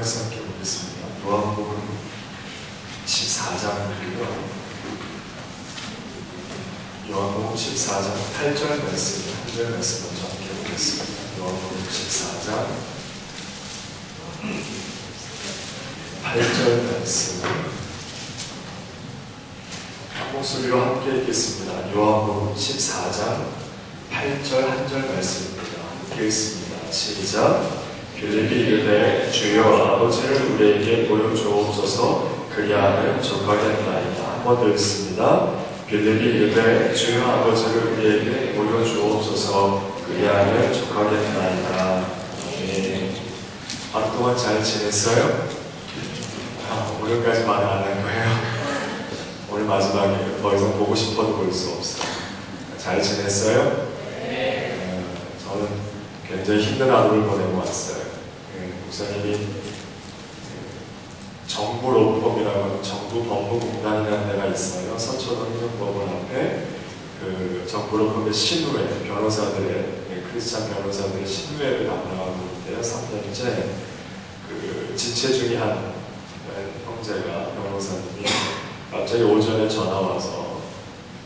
생각해 보겠습니다. 요한복음 14장이고요. 요한복음 14장 8절 말씀, 한 절 말씀 먼저 함께 보겠습니다. 요한복음 14장 8절 말씀 한 목소리로 함께 읽겠습니다. 요한복음 14장 8절 한 절 말씀입니다. 함께 읽습니다. 시작. 빌립이 이르되 주여 아버지를 우리에게 보여주옵소서 그리하면 족하겠나이다. 한 번 더 읽습니다. 빌립이 이르되 주여 아버지를 우리에게 보여주옵소서 그리하면 족하겠나이다. 네. 하루 동안 잘 지냈어요? 오늘까지 말을 안 한 거예요. 오늘 마지막이에요. 더 이상 보고 싶어도 볼 수 없어요. 잘 지냈어요? 네. 저는 굉장히 힘든 하루를 보내고 왔어요. 목사님이 정부로펌이라고 하는 정부법무공단이라는 데가 있어요. 서초동 행정법원 앞에 그 정부로펌의 신우회, 변호사들의 크리스찬 변호사들의 신우회를 담당하고 있는데요. 3년째 그 지체 중에 한 형제가 변호사님이 갑자기 오전에 전화 와서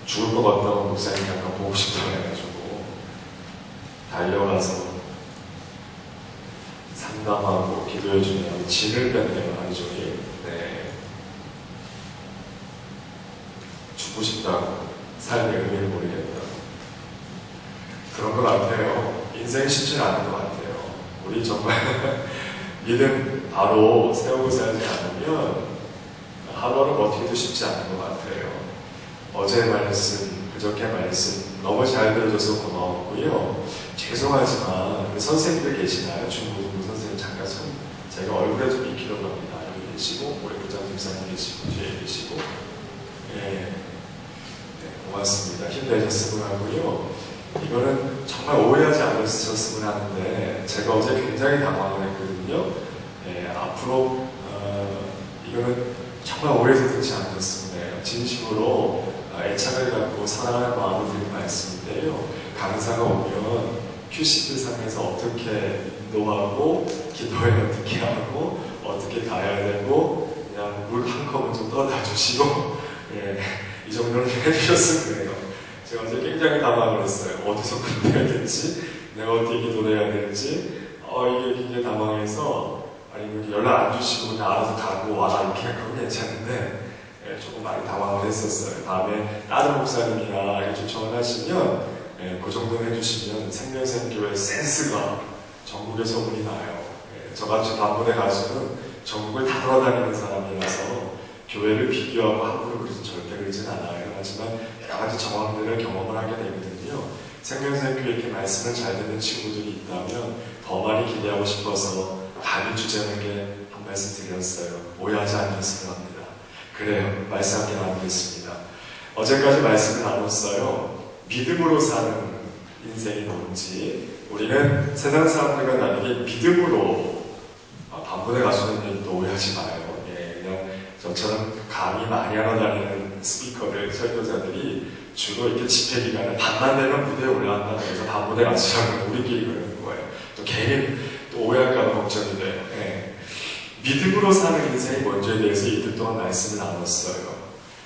죽을 것 같다고 목사님 잠깐 보고 싶다고 해가지고 달려가서 상담하고 기도해주면 진을 뺐네요. 하루 종일. 네. 죽고 싶다고, 삶의 의미를 모르겠다고. 그런 것 같아요. 인생이 쉽지 않은 것 같아요. 우리 정말 믿음 바로 세우고 살지 않으면 하루하루 버티기도 쉽지 않은 것 같아요. 어제 말씀, 그저께 말씀 너무 잘 들어줘서 고마웠고요. 죄송하지만 우리 선생님들 계시나요? 중고등부 선생님 잠깐 손 제가 얼굴에 좀 익히려고 합니다. 여기 계시고 우리 부장 집사님 계시고 뒤에 계시고 네, 고맙습니다. 힘내셨으면 하고요. 이거는 정말 오해하지 않으셨으면 하는데 제가 어제 굉장히 당황을 했거든요. 앞으로 이거는 정말 오해해서 듣지 않으셨으면 해요. 진심으로 애착을 갖고 사랑하는 마음을 드린 말씀인데요. 강사가 오면 큐시트 상에서 어떻게 인도하고 기도에 어떻게 하고 어떻게 가야 되고 그냥 물 한 컵은 좀 떠다 주시고 이 정도는 해주셨으면 해요. 제가 어제 굉장히 당황을 했어요. 어디서 군대해야 될지 내가 어떻게 기도를 해야 될지 이게 굉장히 당황해서 아니 연락 안 주시고 그냥 알아서 가고 와라 이렇게 하면 괜찮은데 조금 많이 당황을 했었어요. 다음에 다른 목사님이나 이렇게 초청을 하시면 그 정도는 해주시면 생명샘교회 센스가 전국에 소문이 나요. 저같이 반부대 가수는 전국을 다 돌아다니는 사람이라서 교회를 비교하고 함부로 그러진 절대 그러진 않아요. 하지만 여러 가지 정황들을 경험을 하게 되거든요. 생명샘교회 이렇게 말씀을 잘 듣는 친구들이 있다면 더 많이 기대하고 싶어서 감히 주제에게 한 말씀 드렸어요. 오해하지 않으셨으면 합니다. 그래요. 말씀 함께 나누겠습니다. 어제까지 말씀을 나눴어요. 믿음으로 사는 인생이 뭔지. 우리는 세상 사람들과 다르게 믿음으로 반분에 가수는 얘기도 오해하지 마요. 그냥 저처럼 강의 많이 하러 다니는 스피커들, 설교자들이 주로 이렇게 집회 기간에 밤만 되면 무대에 올라간다고 해서 반분에 가수라고 우리끼리 그러는 거예요. 또 괜히 또 오해할까봐 걱정이 돼요. 믿음으로 사는 인생이 뭔지에 대해서 이틀 동안 말씀을 나눴어요.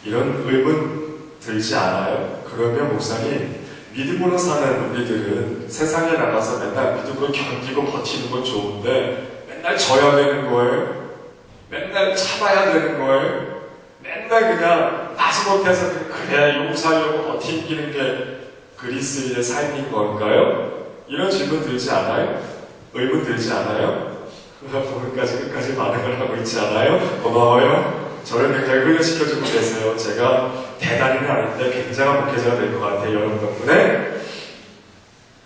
이런 의문 들지 않아요? 그러면 목사님, 믿음으로 사는 우리들은 세상에 나가서 맨날 믿음으로 견디고 버티는 건 좋은데 맨날 져야 되는 거예요? 맨날 참아야 되는 거예요? 맨날 그냥 마지못해서 그래야 용서하려고 버티는 게 그리스인의 삶인 걸까요? 이런 질문 들지 않아요? 의문 들지 않아요? 오늘까지 끝까지 반응을 하고 있지 않아요? 고마워요. 저를 굉장히 훈련시켜주고 계세요. 제가 대단히는 아닌데 굉장한 목회자가 될 것 같아요. 여러분 덕분에.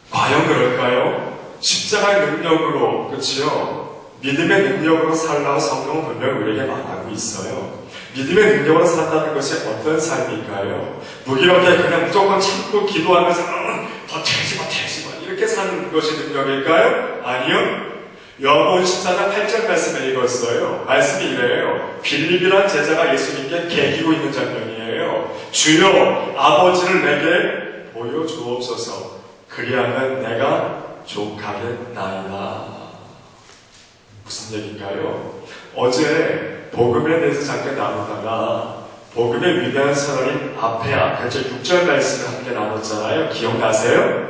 과연 그럴까요? 십자가의 능력으로, 그렇지요? 믿음의 능력으로 살라고 성경은 분명히 우리에게 말하고 있어요. 믿음의 능력으로 산다는 것이 어떤 삶일까요? 무기력하게 그냥 무조건 참고 기도하면서 버텨야지 이렇게 사는 것이 능력일까요? 아니요. 요한복음 14장 8절 말씀을 읽었어요. 말씀이 이래요. 빌립이라는 제자가 예수님께 계기고 있는 장면이에요. 주여 아버지를 내게 보여주옵소서 그리하면 내가 족하겠나이다. 무슨 얘기인가요? 어제 복음에 대해서 잠깐 나누다가 복음의 위대한 선언인 앞에 저 6절 말씀을 함께 나눴잖아요. 기억나세요?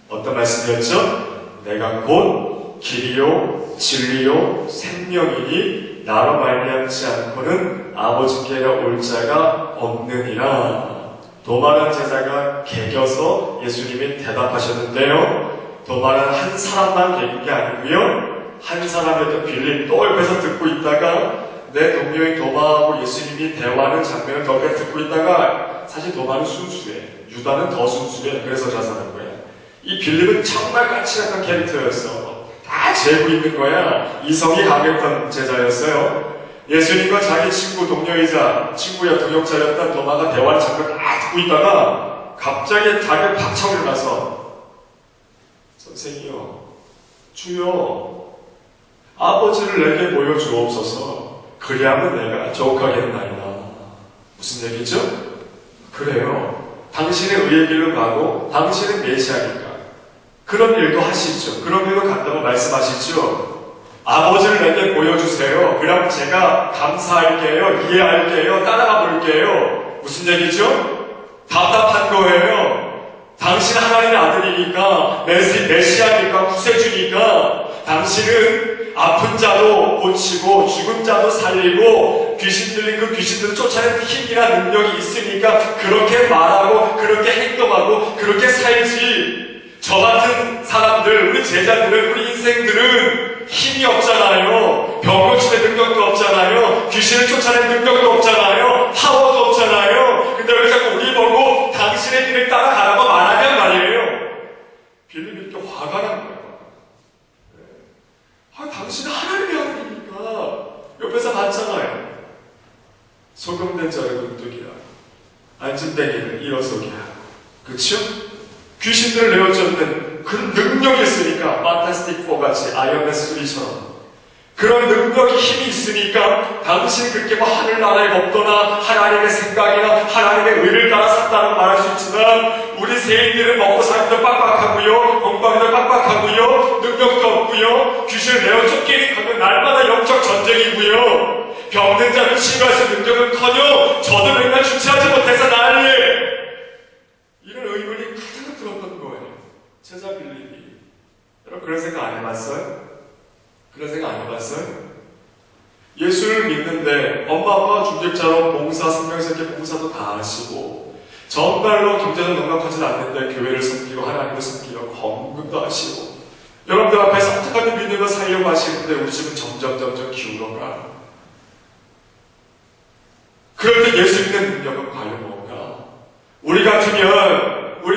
어떤 말씀이었죠? 내가 곧 길이요 진리요 생명이니 나로 말미암지 않고는 아버지께로 올 자가 없느니라. 도마는 제자가 개겨서 예수님이 대답하셨는데요. 도마는 한 사람만 개긴 게 아니고요. 한 사람이었던 빌립 또 옆에서 듣고 있다가 내 동료인 도마하고 예수님이 대화하는 장면을 옆에 듣고 있다가 사실 도마는 순수해. 유다는 더 순수해. 그래서 자살한 거야. 이 빌립은 정말 까칠한 캐릭터였어. 다 재고 있는 거야. 이성이 강했던 제자였어요. 예수님과 자기 친구 동료이자 친구야 동역자였던 도마가 대화하는 장면을 다 듣고 있다가 갑자기 자기 박차고 일어나서 선생이요 주여 아버지를 내게 보여주옵소서 그리하면 내가 조카겠나이다. 무슨 얘기죠? 그래요. 당신의 의의 길로 가고 당신은 메시아니까 그런 일도 하시죠. 그런 일도 간다고 말씀하시죠. 아버지를 내게 보여주세요. 그럼 제가 감사할게요. 이해할게요. 따라가 볼게요. 무슨 얘기죠? 답답한 거예요. 당신 하나님의 아들이니까 메시아니까 구세주니까 당신은 아픈 자도 고치고 죽은 자도 살리고 귀신 들린 그 귀신들을 쫓아내는 힘이나 능력이 있으니까 그렇게 말하고 그렇게 행동하고 그렇게 살지. 저 같은 사람들, 우리 제자들은, 우리 인생들은 힘이 없잖아요. 병 고침의 능력도 없잖아요. 귀신을 쫓아내는 능력도 없잖아요. 파워도 없잖아요. 근데 왜 자꾸 우리 보고 당신의 길을 따라가라고 말하냔 말이에요. 빌립이 이렇게 화가 난 거예요. 당신은 하나님의 아들이니까 옆에서 봤잖아요. 소금된 자를 굴뚝이라 앉은 땡이를 일어서게 하고 그쵸? 귀신들을 내어쫓는 그 능력이 있으니까 판타스틱 4같이 아이언맨 3처럼 그런 능력이 힘이 있으니까 당신이 그렇게 뭐 하늘나라의 법도나 하나님의 생각이나 하나님의 의를 따라 산다고 말할 수 있지만 우리 세인들은 먹고 살기도 빡빡하고요 공부하기도 빡빡하고요 능력도 없고요 귀신을 내어쫓기는 하면 날마다 영적 전쟁이고요 병든 자를 치료할 수 있는 능력은커녕 저도 맨날 주체하지 못해서 난리에 이런 의문이 가득 들었던 거예요. 제자 빌립이. 여러분 그런 생각 안 해봤어요? 그런 생각 안 해봤어요? 예수를 믿는데 엄마 아빠가 중직자로 봉사, 생명세계 봉사도 다 하시고 정말로 경제는 넉넉하진 않는데 교회를 섬기고 하나님을 섬기고 건국도 하시고 여러분들 앞에서 어떻게든 믿음을 살려고 하시는데 우리 집은 점점 기울어가. 그럴 때 예수 믿는 능력은 과연 뭔가? 우리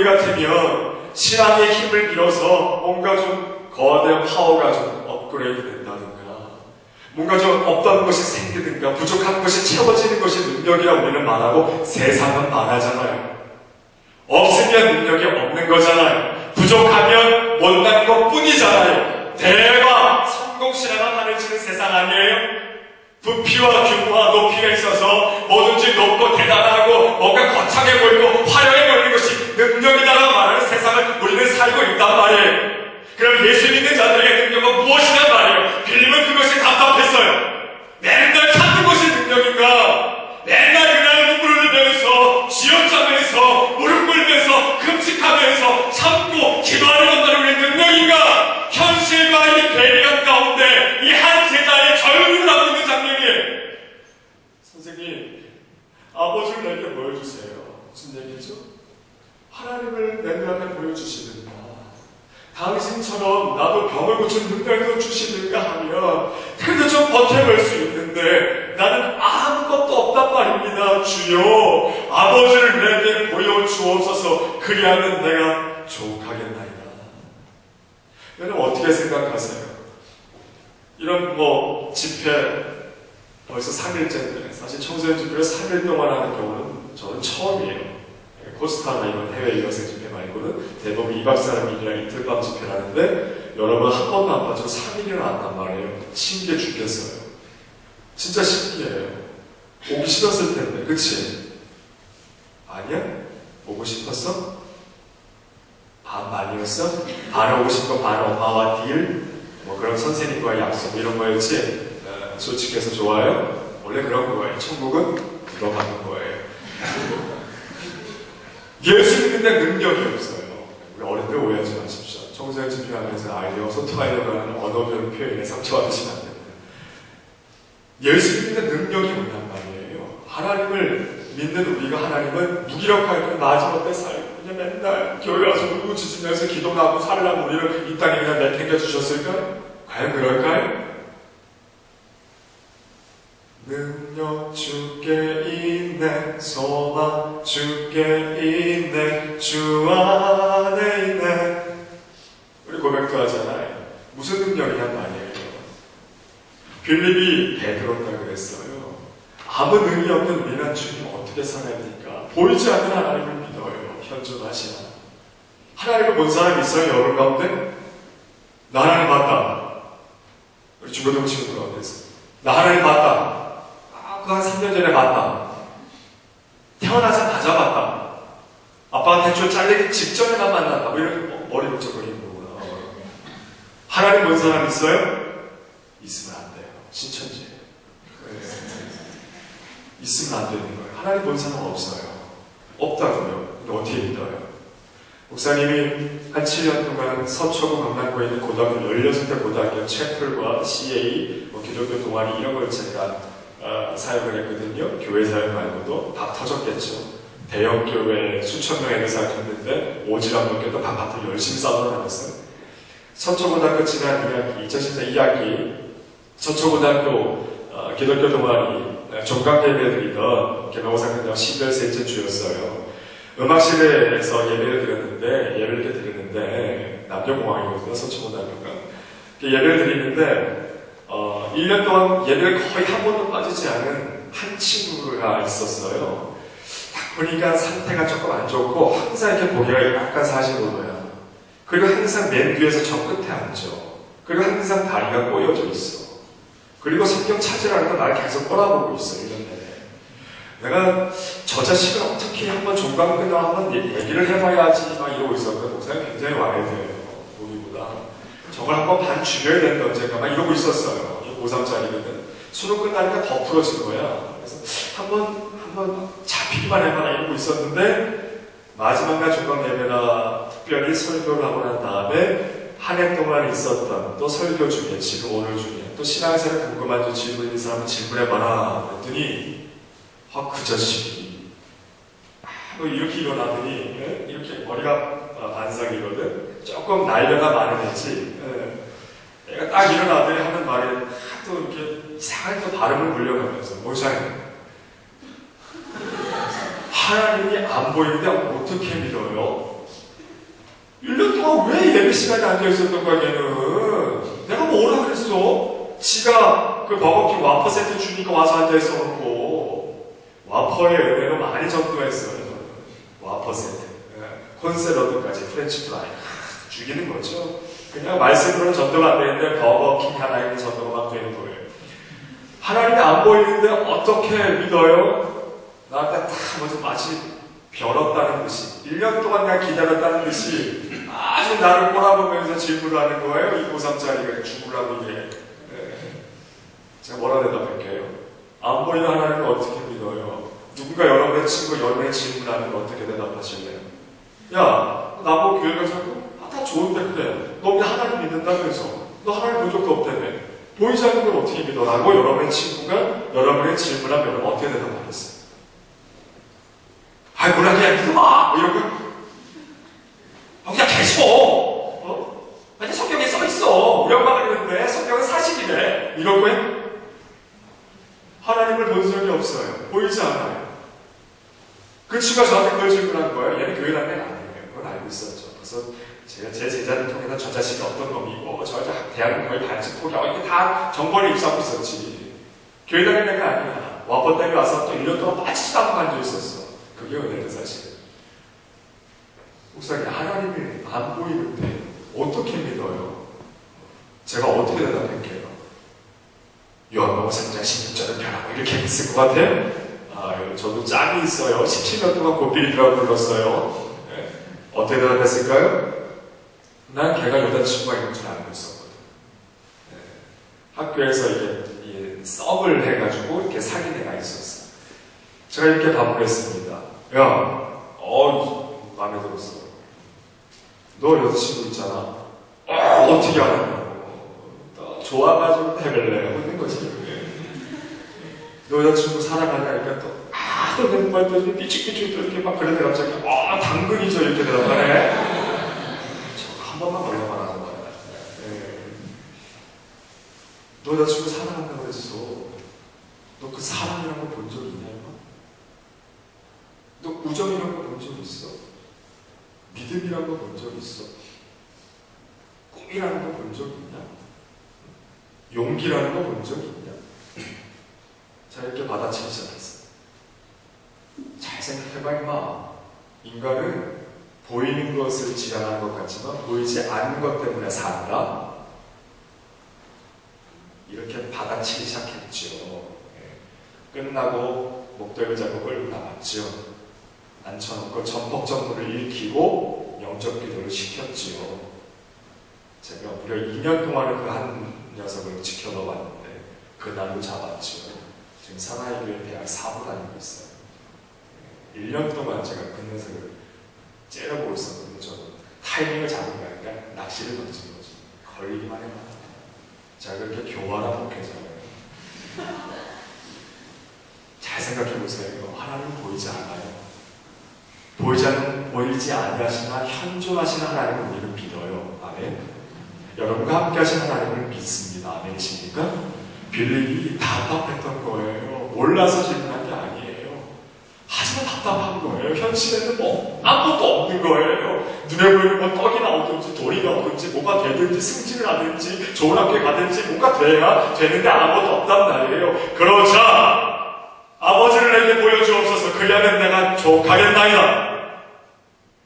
같으면 신앙의 힘을 빌어서 뭔가 좀 거대한 파워가 좀 업그레이드 된다든가 뭔가 좀 없던 것이 생기든가 부족한 것이 채워지는 것이 능력이라고 우리는 말하고 세상은 말하잖아요. 없으면 능력이 없는 거잖아요. 부족하면 못난 것 뿐이잖아요. 대박! 성공신앙은 하늘 치는 세상 아니에요? 부피와 규모와 높이가 있어서 뭐든지 높고 대단하고 뭔가 거창해 보이고 화려해 보이는 것이 능력이다라고 말하는 세상을 우리는 살고 있단 말이에요. 그럼 예수 믿는 자들에게 능력은 무엇이란 말이에요? 빌립은 그것이 답답했어요. 맨날 찾는 것이 능력인가? 맨날 그냥 눈물을 흘리면서 쥐어짜면서 무릎 꿇면서 금식하면서 참고 기도하는 것만이 우리 능력인가? 현실과 이 괴리감 가운데 이 한 제자의 절규를 하고 있는 장면이에요. 선생님, 아버지를 내게 보여주세요. 무슨 얘기죠? 하나님을 내 눈앞에 보여주시는가? 당신처럼 나도 병을 고친 능력도 주시는가 하면 그래도 좀 버텨볼 수 있는데 나는 아무것도 없단 말입니다. 주여 아버지를 내게 보여주옵소서 그리하면 내가 족하겠나이다. 여러분 어떻게 생각하세요? 이런 집회 벌써 3일째인데 사실 청소년 집회를 3일 동안 하는 경우는 저는 처음이에요. 코스타나 이런 해외 유학생 집회 말고는 대부분 2박 3일이랑 이틀밤 집회를 하는데 여러분 한 번도 안 빠지고 3일이나 한단 말이에요. 신기해 죽겠어요. 진짜 신기해요. 오기 싫었을 텐데 그치? 아니야? 오고 싶었어? 반 반이었어? 반 오고 싶고 반 엄마와 딜? 뭐 그런 선생님과의 약속 이런 거였지 솔직해서 좋아요? 원래 그런 거예요. 천국은 들어가는 거예요. 예수 믿는데 능력이 없어요. 우리 어릴 때 오해하지 마십시오. 청소년 집회하면서 아이들과 소통하려고 하는 언어별 표현에 상처받으시면 안 됩니다. 예수 믿는데 능력이 없단 말이에요. 하나님을 믿는 우리가 하나님은 무기력하게 마지못해 살고 그냥 맨날 교회 와서 울부짖으면서 기도하고 살라고 우리를 이 땅에 그냥 내팽겨 주셨을까요? 과연 그럴까요? 능력 주께 있네, 소망 주께 있네, 주 안에 있네. 우리 고백도 하잖아요. 무슨 능력이란 말이에요. 빌립이 베드로다 그랬어요. 아무 능력이 없는 우리는 주님 어떻게 살아야 됩니까? 보이지 않는 하나님을 믿어요. 현존하시나. 하나님을 본 사람이 있어요, 여러분 가운데? 나 하나님 봤다. 우리 중고등 친구 가운데서 나 하나님 봤다. 그거 한 3년 전에 봤다. 태어나자마자 봤다. 아빠가 대출 잘리기 직전에만 만났다. 뭐 이런 머리 붙여버리는 거구나. 하나님 본 사람 있어요? 있으면 안 돼요. 신천지예요. 네. 있으면 안 되는 거예요. 하나님 본 사람 없어요. 없다고요. 근데 어떻게 믿어요? 목사님이 한 7년 동안 서초구 강남구에 있는 고등학교 16대 고등학교 채플과 CA, 기독교 동아리 이런 걸 제가 사역을 했거든요. 교회 사역 말고도 다 터졌겠죠. 대형 교회 수천 명의 사역했는데 오지랖 넘게도 바깥으로 열심히 싸워나갔어요. 서초고등학교 지난 2학기, 2014 2학기 서초고등학교 기독교 동아리 종강 예배 드리던 개명호상근장 12월 셋째 주였어요. 음악실에서 예배를 드렸는데 남녀공학이거든요. 서초고등학교가 예배를 드리는데 1년 동안 예배를 거의 한 번도 빠지지 않은 한 친구가 있었어요. 딱 보니까 상태가 조금 안 좋고 항상 이렇게 고개가 약간 45도야. 그리고 항상 맨 뒤에서 저 끝에 앉죠. 그리고 항상 다리가 꼬여져 있어. 그리고 성경 찾으라는 거 나를 계속 꼬라보고 있어. 1년 내내. 내가 저 자식을 어떻게 한번 종강 끝나고 한번 얘기를 해봐야지 막 이러고 있었거든. 목사님 굉장히 와일드해요. 우리보다. 저걸 한번 반 죽여야 된다 언젠가 막 이러고 있었어요. 고3짜리거든. 수능 끝나니까 더 풀어진 거야. 그래서 한번 잡히기만 해봐라 이러고 있었는데 마지막 날 종강 예배나 특별히 설교를 하고 난 다음에 한 해 동안 있었던 또 설교 중에 지금 오늘 중에 또 신앙생활 궁금한 질문 있는 사람은 질문해봐라 그랬더니 그 자식이 이렇게 일어나더니 이렇게 머리가 반상이거든. 조금 날려가 많은 애지. 내가 딱 일어나더니 하는 말에 하도 이렇게 이상하게 또 발음을 물려가면서 목사님 하나님이 안 보이는데 어떻게 믿어요? 1년 동안 왜 예배 시간에 앉아있었던 거야 걔는? 내가 뭐라 그랬어? 지가 그 버거킹 와퍼 세트 주니까 와서 앉아있어놓고 와퍼의 은혜로 많이 전도했어요. 와퍼 세트 콘샐러드까지 프렌치 프라이 죽이는 거죠. 그냥 말씀으로는 전도가 안 되는데 버거킹 하나에 전도가 막 되는 거예요. 하나님이 안 보이는데 어떻게 믿어요? 나한테 다 뭐좀 마치 벼렀다는 듯이 1년 동안 내가 기다렸다는 듯이 아주 나를 꼬라보면서 질문을 하는 거예요. 이 고3짜리가 죽으라고 이게. 제가 뭐라 대답할게요? 안 보이는 하나님을 어떻게 믿어요? 누군가 여러분의 친구, 여러분의 질문하는 거 어떻게 대답하실래요? 야, 나보고 교회 가자고? 다 좋은데 그래. 너 왜 하나님 믿는다면서? 너 하나님 본 적도 없다며. 보이지 않는 걸 어떻게 믿어라고 여러분의 친구가 여러분의 질문하면 여러분 어떻게 대답하겠어요? 아이 뭐라 그냥 믿어봐! 뭐 이런 거? 그냥 계속! 아니 성경에 써있어. 우리 엄마가 그랬는데 성경은 사실이래. 이런 거야? 하나님을 본 적이 없어요. 보이지 않아요. 그 친구가 저한테 그걸 질문한 거예요. 얘는 교회 다니는 게 아니에요. 그건 알고 있었죠. 그래서 제가 제 제자를 통해서 저 자식이 어떤 놈이고 저 대학은 거의 반쯤 포기하고 이게 다 정보를 입수하고 있었지. 교회 다니는 애가 아니야. 와퍼 때문에 와서 또 1년 동안 빠지지도 않고 앉아있었어. 그게 은혜는 사실. 목사님 하나님이 안 보이는데 어떻게 믿어요? 제가 어떻게 대답할게요? 요한복음 3장 16절은 변하고 이렇게 했을 것 같아요? 저도 짬이 있어요. 17년 동안 고삐리라고 불렀어요. 네. 어떻게 대답했을까요? 난 걔가 여자친구가 있는 줄 알고 있었거든. 학교에서 이게 썸을 해가지고 이렇게 사귄 애가 있었어. 제가 이렇게 반문을 했습니다. 야, 마음에 들었어. 너 여자친구 있잖아. 어떻게 알았냐고. 좋아가지고 해볼래 하고 있는 거지. 너 여자친구 사랑하냐니까 또 내 또 삐죽삐죽 이렇게 막 그러네. 갑자기 당근이죠 이렇게 대답하네. 저거 한 번만 걸려만 하는 거야. 너 여자친구 사랑한다고 그랬어. 너 그 사랑이라는 거 본 적 있냐 이거? 너 우정이라는 거 본 적 있어? 믿음이라는 거 본 적 있어? 꿈이라는 거 본 적 있냐? 용기라는 거 본 적 있냐? 자, 이렇게 받아치기 시작했어. 잘 생각해봐 임마. 인간은 보이는 것을 지향하는 것 같지만 보이지 않는 것 때문에 산다. 이렇게 받아치기 시작했죠. 끝나고 목덜미 잡고 끌고 나갔죠. 앉혀놓고 전폭전물을 일으키고 영적 기도를 시켰지요. 제가 무려 2년 동안을 그 한 녀석을 지켜봐 왔는데 그날로 잡았죠. 지금 사나이교회 대학 4부 다니고 있어요. 1년 동안 제가 그 녀석을 째려보고 있었는데 저는 타이밍을 잡은 거니까 낚시를 던진 거죠. 걸리기만 해봐. 제가 그렇게 교활한 목회자예요. 잘 생각해보세요. 하나님 보이지 않아요. 보이지 아니하시나 현존하신 하나님을 우리는 믿어요. 아멘. 여러분과 함께 하신 하나님을 믿습니다. 아멘이십니까? 빌립이 답답했던 거예요. 몰라서 질문한 게 아니에요. 하지만 답답한 거예요. 현실에는 뭐 아무것도 없는 거예요. 눈에 보이는 뭐 떡이나 얻든지 돌이나 얻든지 뭐가 되든지 승진을 하든지 좋은 학교에 가든지 뭔가 돼야 되는데 아무것도 없단 말이에요. 그러자 아버지를 내게 보여주옵소서. 그리하면 내가 족하겠나이다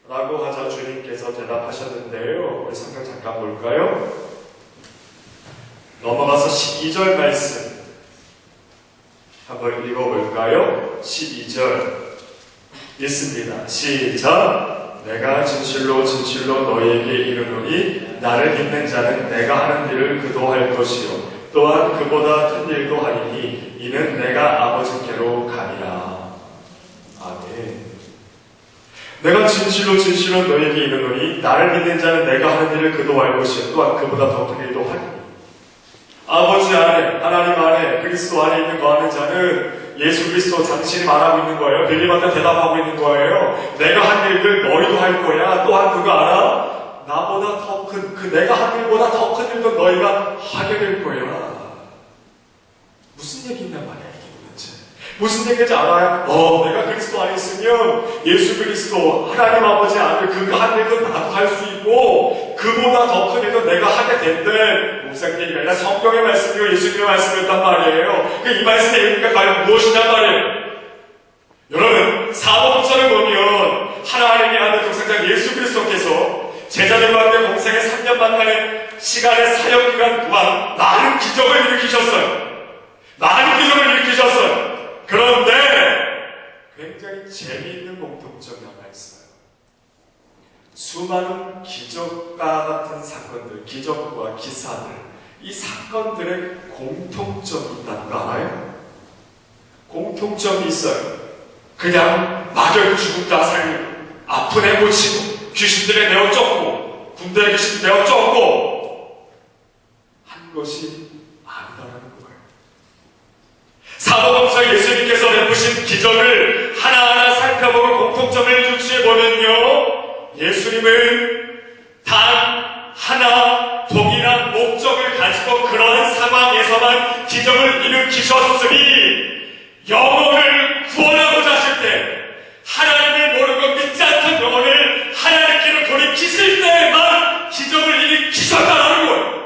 라고 하자 주님께서 대답하셨는데요. 우리 성경 잠깐 볼까요? 넘어가서 12절 말씀 한번 읽어볼까요? 12절 읽습니다. 시작. 내가 진실로 진실로 너희에게 이르노니 나를 믿는 자는 내가 하는 일을 그도 할 것이요 또한 그보다 큰 일도 하리니 이는 내가 아버지께로 가니라. 아멘. 내가 진실로 진실로 너희에게 이르노니 나를 믿는 자는 내가 하는 일을 그도 할 것이요 또한 그보다 더 큰 일도 하리니. 아버지 안에 하나님 안에 그리스도 안에 있는 거하는 자는 예수 그리스도 당신이 말하고 있는 거예요. 빌립한테 대답하고 있는 거예요. 내가 한 일들 너희도 할 거야. 또한 그거 알아? 나보다 더 큰 내가 한 일보다 더 큰 일도 너희가 하게 될 거야. 무슨 얘기냐 말이야 이게 도대체. 무슨 얘기인지 알아요? 내가 그리스도 안에 있으면 예수 그리스도 하나님 아버지 안에 그거 한 일도 나도 할 수 있고 그보다 더 큰 일도 내가 하게 된대. 목사님 얘기가 아니라 성경의 말씀이고 예수님의 말씀이었단 말이에요. 이 말씀의 의미가 과연 무엇이란 말이에요? 여러분 사도행전을 보면 하나님의 아들 독생자 예수 그리스도께서 제자들과 함께 공생의 3년 반간의 시간의 사역기간 동안 많은 기적을 일으키셨어요. 많은 기적을 일으키셨어요. 그런데 굉장히 재미있는 공통점이 하나 있어요. 수많은 기적과 같은 사건들, 기적과 기사들, 이 사건들의 공통점이 있다는 거 알아요? 공통점이 있어요. 그냥 막을 죽었다 살리고, 아픈 애 고치고, 귀신들에 내어 쫓고, 군대에 귀신 내어 쫓고 한 것이 아니다라는 거예요. 사도행전에 예수님께서 베푸신 기적을 하나하나 살펴보고 공통점을 유추해보면요, 예수님은 단 하나 동일한 목적을 가지고 그러한 상황에서만 기적을 일으키셨으니 영혼을 구원하고자 하실 때 하나님을 모르고 믿지 않던 영혼을 하나님께로 돌이키실 때에만 기적을 일으키셨다는 거예요.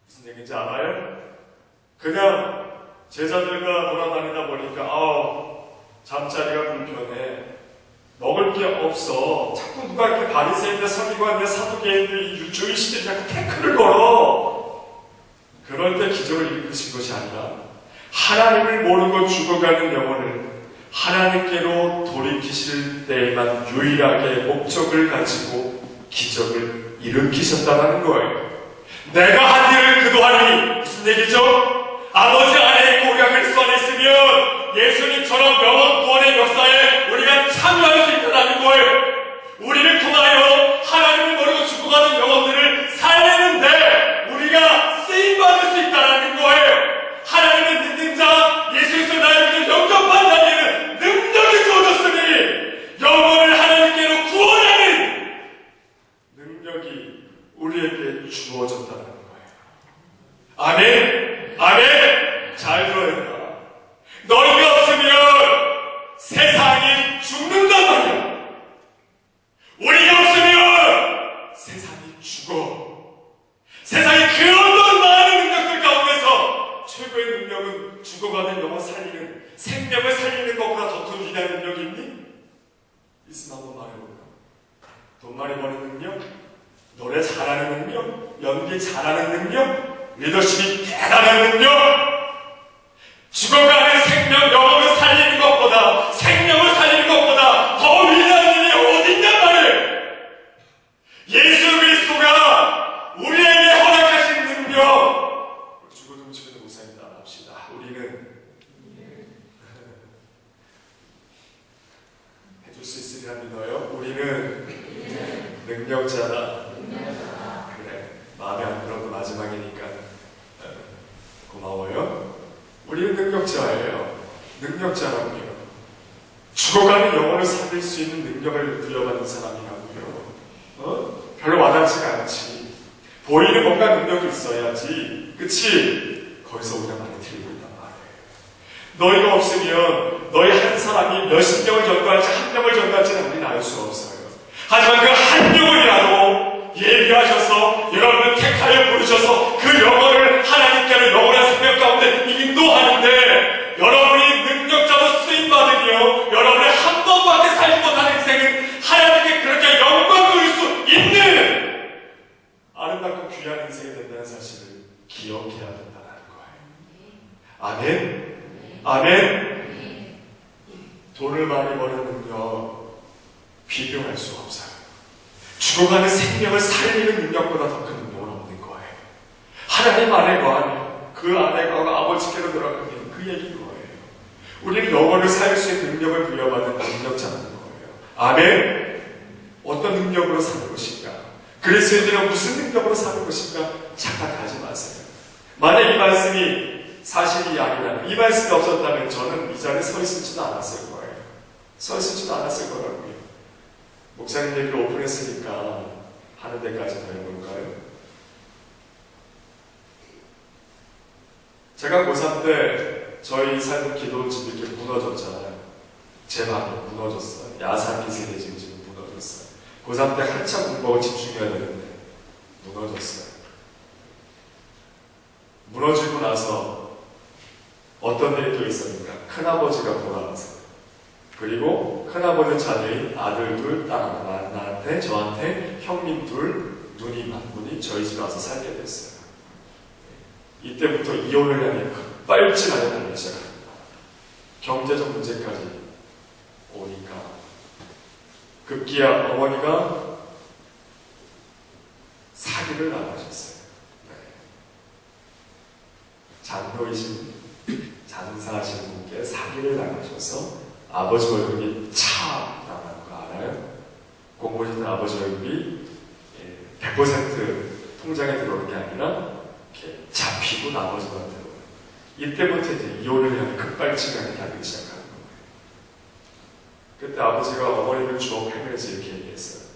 무슨 얘기인지 알아요? 그냥 제자들과 돌아다니다 보니까 잠자리가 불편해. 먹을 게 없어. 자꾸 누가 이렇게 바리새인들, 서기관들, 사두개인들, 유주의시들이 자꾸 태클을 걸어. 그럴 때 기적을 일으키신 것이 아니라 하나님을 모르고 죽어가는 영혼을 하나님께로 돌이키실 때에만 유일하게 목적을 가지고 기적을 일으키셨다는 거예요. 내가 한 일을 그도 하니 무슨 얘기죠? 아버지 안에 있고 우리가 그리스도 안에 있으면 예수님처럼 영원 구원의 역사에 우리가 참여할 수 있다는 거예요. 우리를 통하여 하나님을 모르고 죽어가는 영혼들을 살리는데 우리가 쓰임받을 수 있다는 거예요. 하나님을 믿는 자, 예수 그리스도 나의 믿음 영접한다는 능력이 주어졌으니 영혼을 하나님께로 구원하는 능력이 우리에게 주어졌다는 거예요. 아멘? 아멘? 잘 들어야 된다. 너희가 없으면 세상이 죽는단 말이야. 우리가 없으면 세상이 죽어. 세상이 그 어떤 많은 능력들 가운데서 최고의 능력은 죽어가는 영혼 살리는, 생명을 살리는 것보다 더 큰 위대한 능력이 있니? 있으면 한번 말해볼까? 돈 많이 버는 능력? 노래 잘하는 능력? 연기 잘하는 능력? 리더십이 대단한 능력? 죽어가는 생명, 영혼을 살리는 것보다, 생명을 살리는 것보다 더 위대한 일이 어딨냔 말이에요. 예수 그리스도가 우리에게 허락하신 능력. 죽어도 묻히는 목사님 따라합시다. 우리는 해줄 수 있으리라 믿어요. 우리는 능력자다. 그래, 마음에 안 들어도 마지막이니까 고마워요. 우리는 능력자예요. 능력자라고요. 죽어가는 영혼을 살릴 수 있는 능력을 부여받는 사람이라고요. 별로 와닿지가 않지. 보이는 뭔가 능력이 있어야지. 그치? 거기서 우리가 많이 틀리고 있단 말이에요. 너희가 없으면 너희 한 사람이 몇십 명을 전도할지 한 명을 전도할지는 우리는 알 수 없어요. 하지만 그 한 명이라도 예비하셔서 여러분을 택하여 부르셔서 그 영혼을 하나님께로 영원한 생명 가운데 인도하는데 여러분이 능력자로 쓰임받으며 여러분의 한 번밖에 살지 못하는 인생은 하나님께 그렇게 영광 돌릴 수 있는 아름답고 귀한 인생이 된다는 사실을 기억해야 된다는 거예요. 아멘? 아멘? 돈을 많이 버는 능력 비교할 수가 없어요. 죽어가는 생명을 살리는 능력보다 더 큰 능력은 없는 거예요. 하나님 안에 거하며 그 안에 거하고 아버지께로 들어가는 그 얘기인 거예요. 우리는 영혼을 살릴 수 있는 능력을 부여받은 능력자라는 거예요. 아멘? 어떤 능력으로 사는 것인가? 그리스도인들은 무슨 능력으로 사는 것인가? 착각하지 마세요. 만약 이 말씀이 사실이 아니라면, 이 말씀이 없었다면 저는 이 자리에 서 있을지도 않았을 거예요. 서 있을지도 않았을 거라고요. 목사님 얘기를 오픈했으니까 하는 데까지 더 해볼까요? 제가 고3 때 저희 삶은 기도집이 이렇게 무너졌잖아요. 제 마음이 무너졌어요. 야산기 세대 지금 무너졌어요. 고3 때 한참 공부하고 집중해야 되는데 무너졌어요. 무너지고 나서 어떤 일이 또 있었는가? 큰아버지가 돌아와서 그리고 큰아버지 자녀인 아들 둘, 나한테, 저한테 형님 둘, 누님 한 분이 저희 집에 와서 살게 됐어요. 이때부터 이혼을 향해 급발진하게 달리기 시작합니다. 경제적 문제까지 오니까 급기야 어머니가 사기를 나가셨어요. 장로이신 장사하신 분께 사기를 나가셔서 아버지 월급이 차 나가는 거 알아요? 공무원이던 아버지 월급이 100% 통장에 들어오는 게 아니라 이렇게 잡히고 나머지만 들어오는. 이때부터 이제 이혼을 향해 급발진하게 달리기 시작하는 거예요. 그때 아버지가 어머니를 주워 패면서 이렇게 얘기했어요.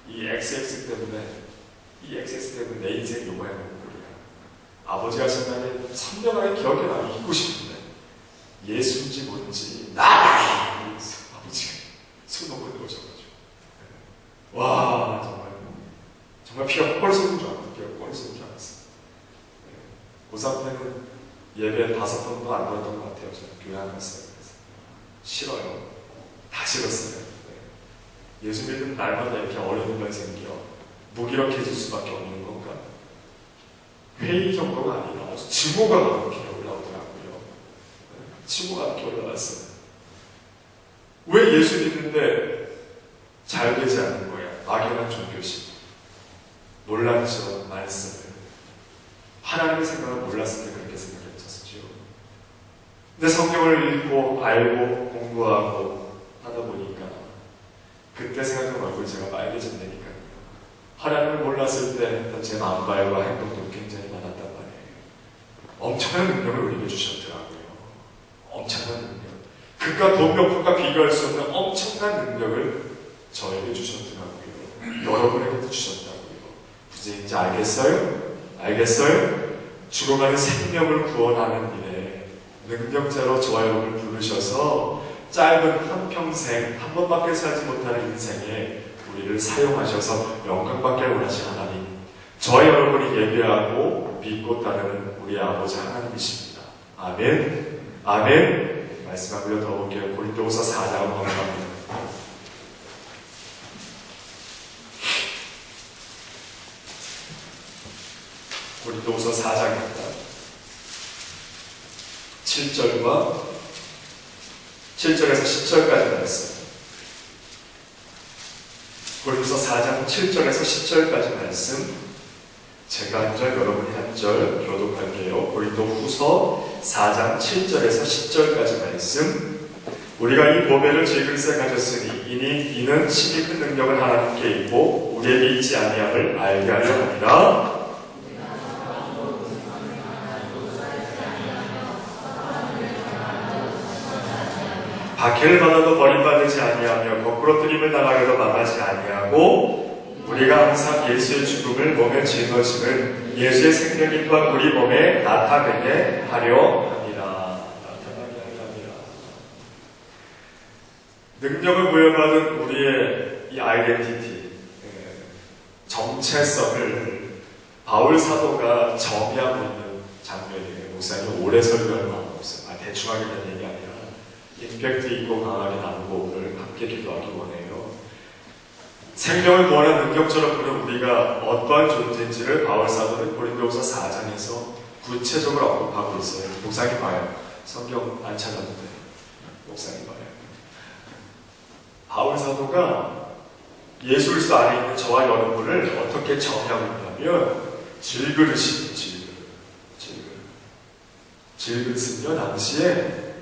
이 XX 때문에 내 인생 요구해 놓은 거야. 아버지 하신 말이 선명하게 기억이 나요. 잊고 싶은데 예수인지 뭔지 나라! 아버지가 손 놓고 누우셔가지고 와 정말 피가 뻘 쏘는 줄 알았어요. 피가 뻘 쏘는 줄 알았어요. 고3 때는 예배 5번도 안 들었던 것 같아요. 저는 교회 안 갔어요. 그래서 싫어요. 다 싫었어요. 예수 믿는 날마다 이렇게 어려움이 생겨 무기력해질 수밖에 없는 건가? 회의 정도가 아니라 증오가 너무 피가 올라오더라고요. 증오가 이렇게 올라왔어요. 왜 예수 믿는데 잘 되지 않는 거야? 막연한 종교심, 논란스러운 말씀을 하나님의 생각을 몰랐을 때 그렇게 생각했었지요. 근데 성경을 읽고 알고 공부하고 하다 보니까 그때 생각한 얼굴이 제가 빨개진다니까요. 하나님을 몰랐을 때 제 마음과 행동도 굉장히 많았단 말이에요. 엄청난 능력을 우리에게 주셨더라고요. 엄청난 능력. 그가 돈 몇 푼과 비교할 수 없는 엄청난 능력을 저에게 주셨더라고요. 여러분에게도 주셨다고요. 무슨 얘기인지 알겠어요? 알겠어요? 죽어가는 생명을 구원하는 일에 능력자로 저와 여러분을 부르셔서 짧은 한평생 한 번밖에 살지 못하는 인생에 우리를 사용하셔서 영광받기를 원하신 하나님, 저와 여러분이 예배하고 믿고 따르는 우리 아버지 하나님이십니다. 아멘. 아멘. 말씀 한 번 더 볼게요. 고린도후서 4장을 넘어갑니다. 고린도후서 4장입니다. 7절에서 10절까지 말씀. 고린도서 4장 7절에서 10절까지 말씀. 제가 한 절, 여러분이 한 절 교독할게요. 고린도후서 4장 7절에서 10절까지 말씀. 우리가 이 보배를 질그릇에 가졌으니 이는 심히 큰 능력을 하나님께 있고 우리에게 있지 아니함을 알게 하려 합니다. 박해를 받아도 버림받지 아니하며 거꾸로 뜨림을 당하여도 망하지 아니하고 우리가 항상 예수의 죽음을 몸에 짊어짐을 예수의 생명이 또한 우리 몸에 나타나게 하려 합니다. 능력을 부여받은 우리의 이 아이덴티티, 정체성을 바울 사도가 정의하고 있는 장면이에요. 목사님 오래 설교할 마음 없어요. 대충 하게 된 얘기 아니라 임팩트 있고 강하게 나누고 오늘 함께 기도하기 원해요. 생명을 구원한 능력처럼 보는 우리가 어떠한 존재인지를 바울 사도는 고린도후서 4장에서 구체적으로 언급하고 있어요. 목사님 봐요. 성경 안 찾았는데 목사님 봐요. 바울 사도가 예수 그리스도 안에 있는 저와 여러분을 어떻게 정의하고 있냐면 질그릇이에요. 질그릇은요 당시에